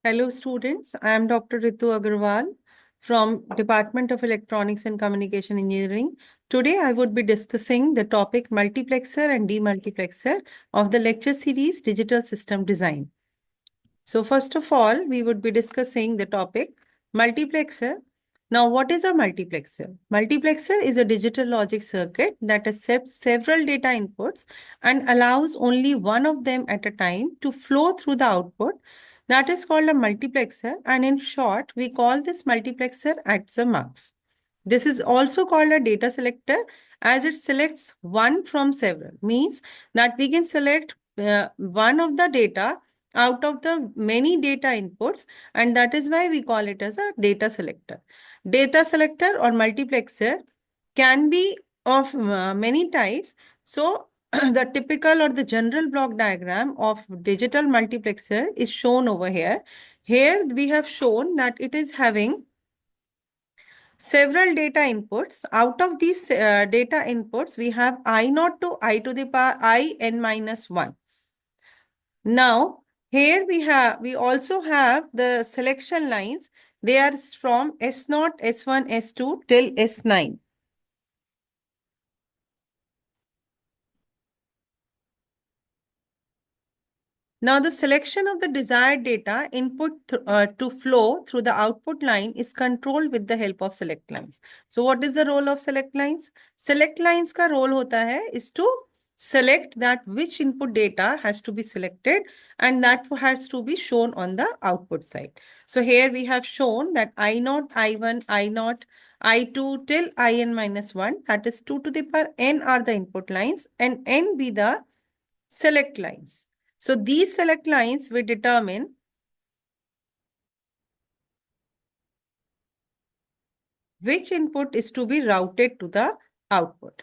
Hello students, I am Dr. Ritu Agarwal from Department of Electronics and Communication Engineering. Today I would be discussing the topic multiplexer and demultiplexer of the lecture series Digital System Design. So first of all, we would be discussing the topic multiplexer. Now, what is a multiplexer? Multiplexer is a digital logic circuit that accepts several data inputs and allows only one of them at a time to flow through the output. That is called a multiplexer, and in short, we call this multiplexer at the mux. This is also called a data selector as it selects one from several, means that we can select one of the data out of the many data inputs, and that is why we call it as a data selector. Data selector or multiplexer can be of many types. So the typical or the general block diagram of digital multiplexer is shown over here. Here we have shown that it is having several data inputs. Out of these data inputs, we have I naught to I to the power I n minus 1. Now, here we also have the selection lines. They are from S0, S1, S2 till S9. Now, the selection of the desired data input to flow through the output line is controlled with the help of select lines. So, what is the role of select lines? Select lines ka role hota hai is to select that which input data has to be selected and that has to be shown on the output side. So, here we have shown that I0, I1, I0, I2 till In minus 1, that is 2 to the power n are the input lines and n be the select lines. So these select lines will determine which input is to be routed to the output.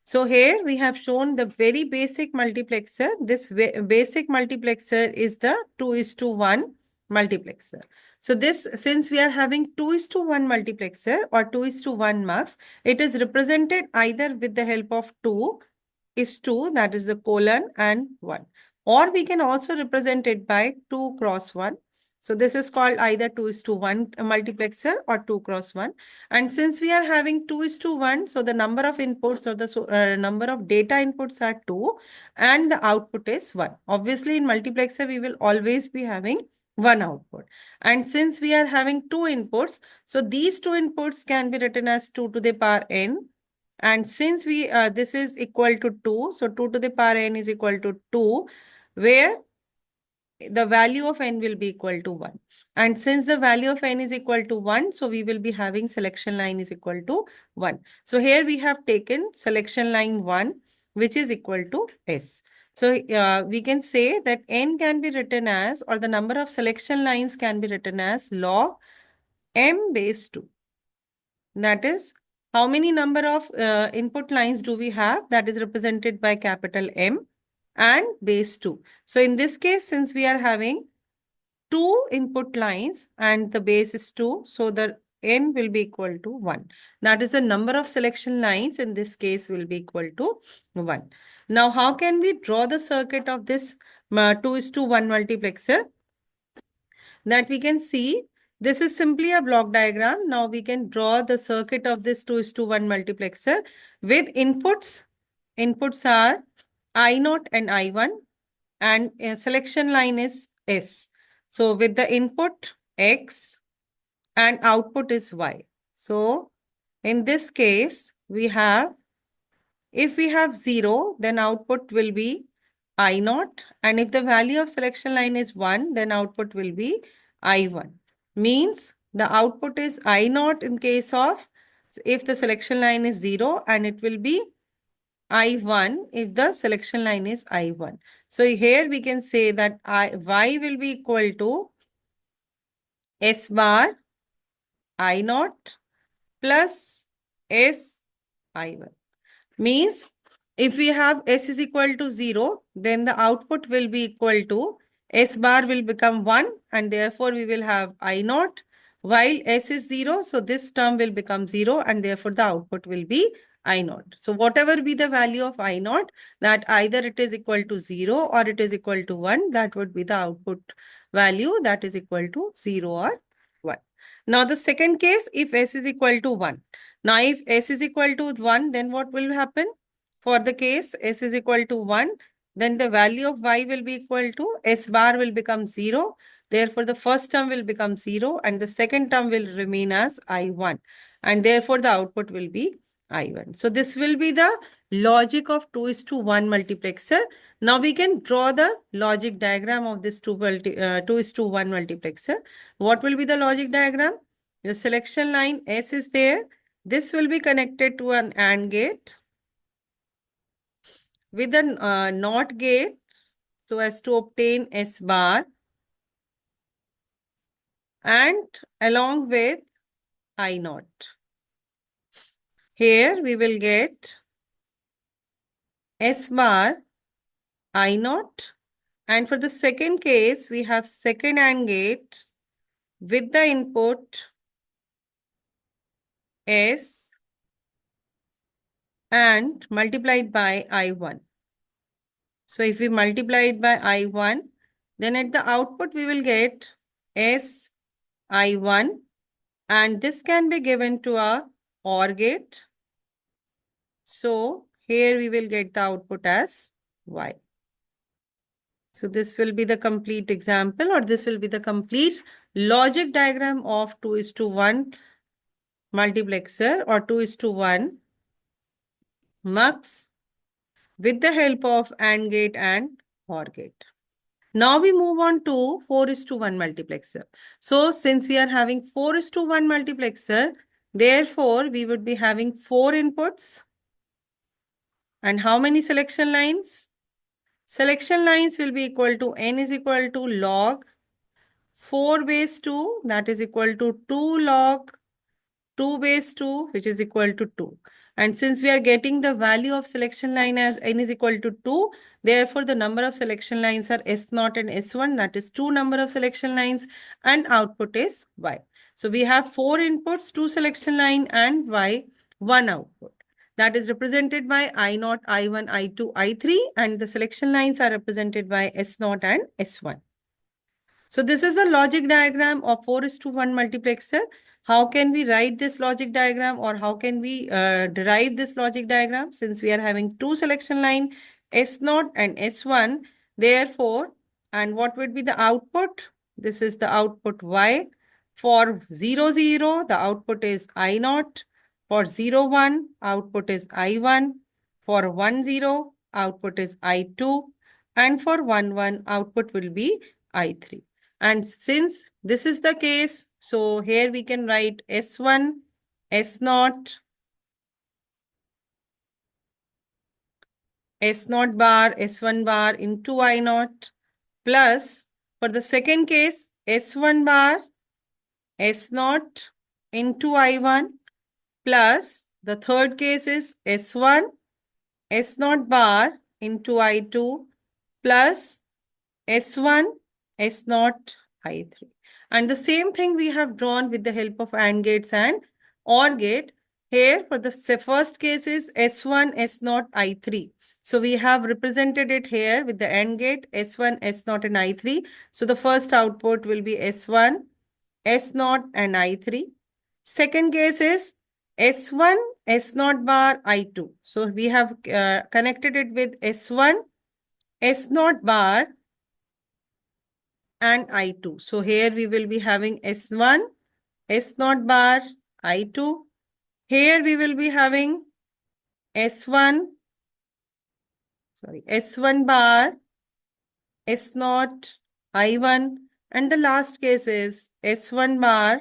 So here we have shown the very basic multiplexer. This basic multiplexer is the 2:1 multiplexer. So this, since we are having 2:1 multiplexer or 2:1 mux, it is represented either with the help of 2:2, that is the colon, and 1. Or we can also represent it by 2 cross 1. So this is called either 2:1 multiplexer or 2 cross 1. And since we are having 2:1, so the number of inputs or the number of data inputs are 2 and the output is 1. Obviously, in multiplexer, we will always be having one output. And since we are having two inputs, so these two inputs can be written as 2 to the power n. And since this is equal to 2, so 2 to the power n is equal to 2, where the value of n will be equal to 1. And since the value of n is equal to 1, so we will be having selection line is equal to 1. So here we have taken selection line 1, which is equal to S. So we can say that n can be written as, or the number of selection lines can be written as log m base 2. That is, how many number of input lines do we have? That is represented by capital M and base 2. So in this case, since we are having two input lines and the base is 2, so the n will be equal to 1. That is the number of selection lines in this case will be equal to 1. Now, how can we draw the circuit of this 2:1 multiplexer? That we can see, this is simply a block diagram. Now we can draw the circuit of this 2:1 multiplexer with inputs. Inputs are I0 and I1 and selection line is S. So with the input X and output is Y. So in this case, we have, if we have 0, then output will be I0. And if the value of selection line is 1, then output will be I1. Means the output is I0 in case of, if the selection line is 0, and it will be I1 if the selection line is I1. So here we can say that Y will be equal to S bar I0 plus S I1. Means if we have S is equal to 0, then the output will be equal to S bar will become 1 and therefore we will have I0 while S is 0. So this term will become 0 and therefore the output will be I naught. So whatever be the value of I naught, that either it is equal to 0 or it is equal to 1, that would be the output value that is equal to 0 or 1. Now the second case, if S is equal to 1. Now if S is equal to 1, then what will happen? For the case S is equal to 1, then the value of Y will be equal to S bar will become 0. Therefore, the first term will become 0 and the second term will remain as I1. And therefore, the output will be I1. So this will be the logic of 2 is to 1 multiplexer. Now we can draw the logic diagram of this 2 is to 1 multiplexer. What will be the logic diagram? The selection line S is there. This will be connected to an AND gate with a NOT gate so as to obtain S bar, and along with I naught. Here we will get S bar, I naught, and for the second case we have second AND gate with the input S and multiplied by I1. So if we multiply it by I1, then at the output we will get S I1, and this can be given to a OR gate. So here we will get the output as Y. So this will be the complete example, or this will be the complete logic diagram of 2 is to 1 multiplexer or 2 is to 1 mux with the help of AND gate and OR gate. Now we move on to 4 is to 1 multiplexer. So since we are having 4 is to 1 multiplexer, therefore we would be having 4 inputs. And how many selection lines? Selection lines will be equal to n is equal to log 4 base 2, that is equal to 2 log 2 base 2, which is equal to 2. And since we are getting the value of selection line as n is equal to 2, therefore the number of selection lines are S0 and S1, that is 2 number of selection lines, and output is Y. So we have 4 inputs, 2 selection line and Y, 1 output. That is represented by I0, I1, I2, I3, and the selection lines are represented by S0 and S1. So this is the logic diagram of 4 is to 1 multiplexer. How can we write this logic diagram, or how can we derive this logic diagram? Since we are having 2 selection line, S0 and S1, therefore, and what would be the output? This is the output Y. For 0, 0, the output is I0. For 0, 1, output is I1. For 1, 0, output is I2. And for 1, 1, output will be I3. And since this is the case, so here we can write S1, S0, S0 bar, S1 bar into I0 plus for the second case, S1 bar, S0 into I1 plus the third case is S1, S0 bar into I2 plus S1, S0, I3. And the same thing we have drawn with the help of AND gates and OR gate. Here for the first case is S1, S0, I3. So we have represented it here with the AND gate S1, S0 and I3. So the first output will be S1, S0 and I3. Second case is S1, S0 bar, I2. So we have connected it with S1, S0 bar and I2. So here we will be having S1, S0 bar, I2. Here we will be having S1, S1 bar, S0, I1. And the last case is S1 bar,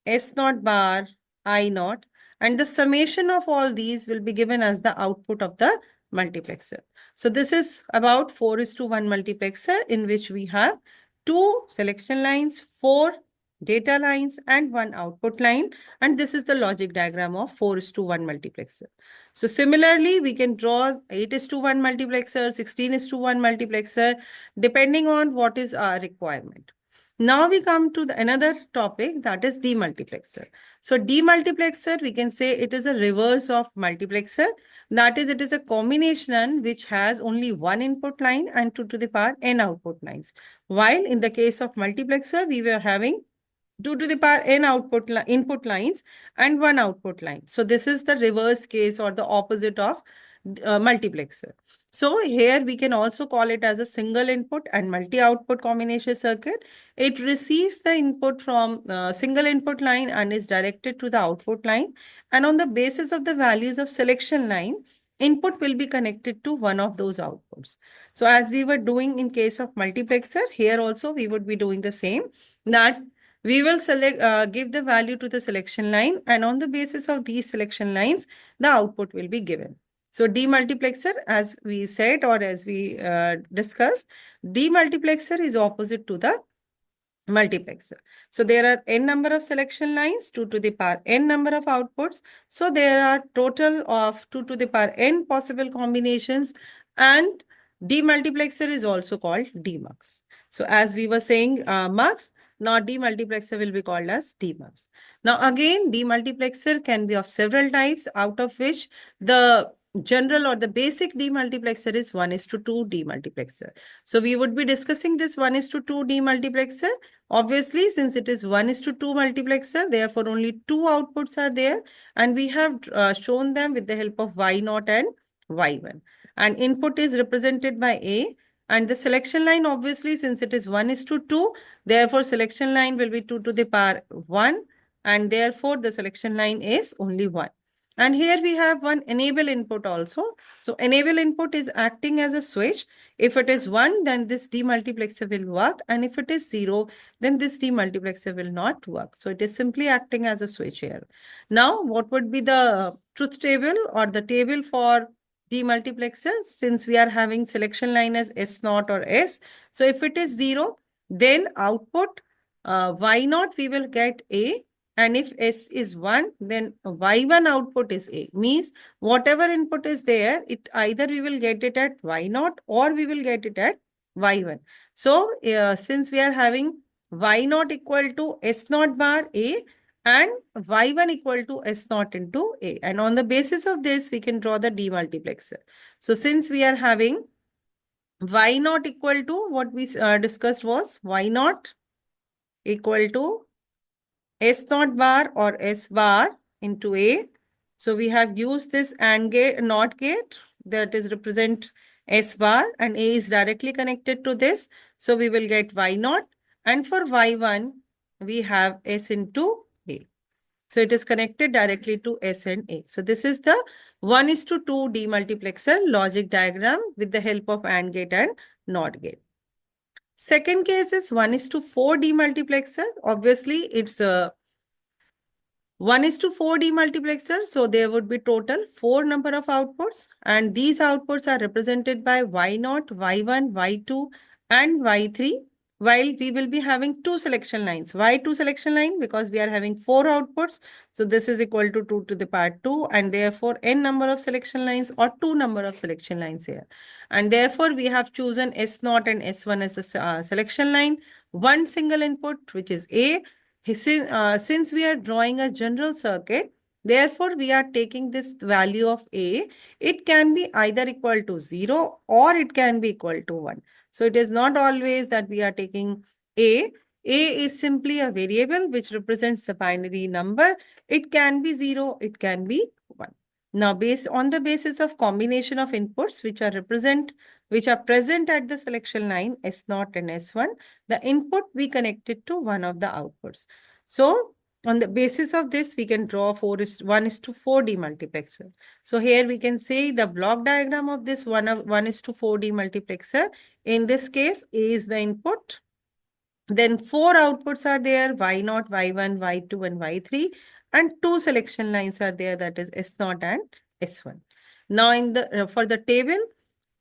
S0 bar, I0. And the summation of all these will be given as the output of the multiplexer. So this is about 4 is to 1 multiplexer in which we have 2 selection lines, 4 data lines and 1 output line. And this is the logic diagram of 4 is to 1 multiplexer. So similarly, we can draw 8 is to 1 multiplexer, 16 is to 1 multiplexer, depending on what is our requirement. Now we come to another topic, that is demultiplexer. So demultiplexer, we can say it is a reverse of multiplexer. That is, it is a combination which has only one input line and 2 to the power n output lines. While in the case of multiplexer, we were having 2 to the power n input lines and one output line. So this is the reverse case or the opposite of multiplexer. So here we can also call it as a single input and multi-output combination circuit. It receives the input from single input line and is directed to the output line. And on the basis of the values of selection line, input will be connected to one of those outputs. So as we were doing in case of multiplexer, here also we would be doing the same, that we will give the value to the selection line, and on the basis of these selection lines, the output will be given. So demultiplexer, as we said or as we discussed, demultiplexer is opposite to the multiplexer. So there are n number of selection lines, 2 to the power n number of outputs. So there are total of 2 to the power n possible combinations, and demultiplexer is also called demux. So as we were saying mux, now demultiplexer will be called as demux. Now again, demultiplexer can be of several types, out of which the general or the basic demultiplexer is 1:2 demultiplexer. So we would be discussing this 1:2 demultiplexer. Obviously, since it is 1:2 multiplexer, therefore only two outputs are there, and we have shown them with the help of Y0 and Y1. And input is represented by A, and the selection line, obviously, since it is 1:2, therefore selection line will be 2 to the power 1, and therefore the selection line is only 1. And here we have one enable input also. So enable input is acting as a switch. If it is 1, then this demultiplexer will work. And if it is 0, then this demultiplexer will not work. So it is simply acting as a switch here. Now, what would be the truth table or the table for demultiplexer? Since we are having selection line as S0 or S. So if it is 0, then output Y0 we will get A. And if S is 1, then Y1 output is A. Means whatever input is there, it either we will get it at Y0 or we will get it at Y1. So since we are having Y0 equal to S0 bar A and Y1 equal to S0 into A. And on the basis of this, we can draw the demultiplexer. So since we are having Y0 equal to what we discussed was Y0 equal to S0 bar or S bar into A. So we have used this AND gate, NOT gate, that is represent S bar, and A is directly connected to this. So we will get Y0, and for Y1, we have S into A. So it is connected directly to S and A. So this is the 1:2 demultiplexer logic diagram with the help of AND gate and NOT gate. Second case is 1:4 demultiplexer. Obviously, it's a 1:4 demultiplexer. So there would be total 4 number of outputs, and these outputs are represented by Y0, Y1, Y2, and Y3. While we will be having two selection lines. Why two selection line? Because we are having 4 outputs. So this is equal to 2 to the power 2, and therefore n number of selection lines or 2 number of selection lines here. And therefore we have chosen S0 and S1 as the selection line. One single input, which is A. Since we are drawing a general circuit, therefore we are taking this value of A. It can be either equal to 0 or it can be equal to 1. So it is not always that we are taking A. A is simply a variable which represents the binary number. It can be 0, it can be 1. Now, based on the basis of combination of inputs which are present at the selection line S0 and S1, the input we connected to one of the outputs. So on the basis of this, we can draw 1:4 demultiplexer. So here we can say the block diagram of this 1:4 demultiplexer. In this case, A is the input. Then 4 outputs are there, Y0, Y1, Y2, and Y3. And 2 selection lines are there, that is S0 and S1. Now in the for the table,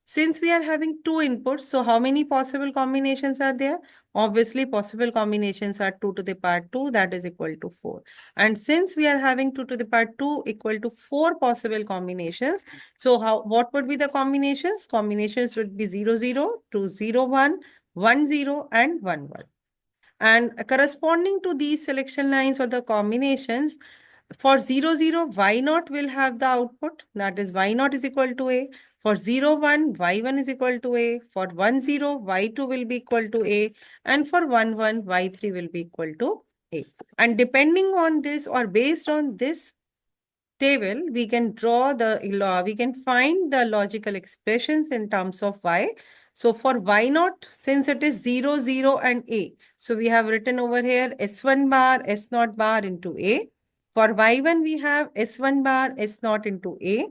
since we are having 2 inputs, so how many possible combinations are there? Obviously, possible combinations are 2 to the power 2, that is equal to 4. And since we are having 2 to the power 2 equal to 4 possible combinations, so what would be the combinations? Combinations would be 0, 0, 2, 0, 1, 1, 0, and 1, 1. And corresponding to these selection lines or the combinations, for 0, 0, y naught will have the output, that is y naught is equal to a. For 0, 1, y1 is equal to a. For 1, 0, y2 will be equal to a. And for 1, 1, y3 will be equal to a. And depending on this or based on this table, we can we can find the logical expressions in terms of y. So for y naught, since it is 0, 0 and a, so we have written over here s1 bar, s naught bar into a. For y1, we have s1 bar, s naught into a.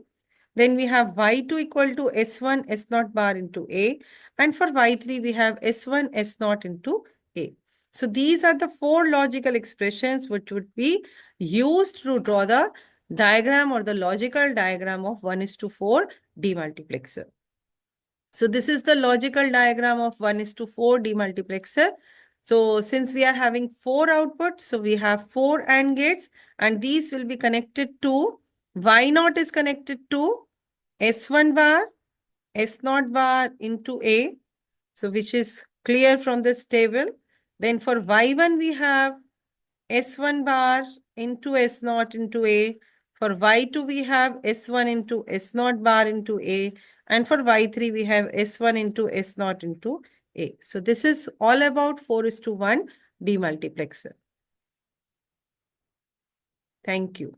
Then we have y2 equal to s1, s naught bar into a. And for y3, we have s1, s naught into a. So these are the four logical expressions which would be used to draw the diagram or the logical diagram of 1:4 demultiplexer. So this is the logical diagram of 1:4 demultiplexer. So since we are having 4 outputs, so we have 4 AND gates, and these will be connected to, y naught is connected to S1 bar, S naught bar into A. So which is clear from this table. Then for y1 we have S1 bar into S naught into A. For y2 we have S1 into S naught bar into A. And for y3 we have S1 into S naught into A. So this is all about 4:1 demultiplexer. Thank you.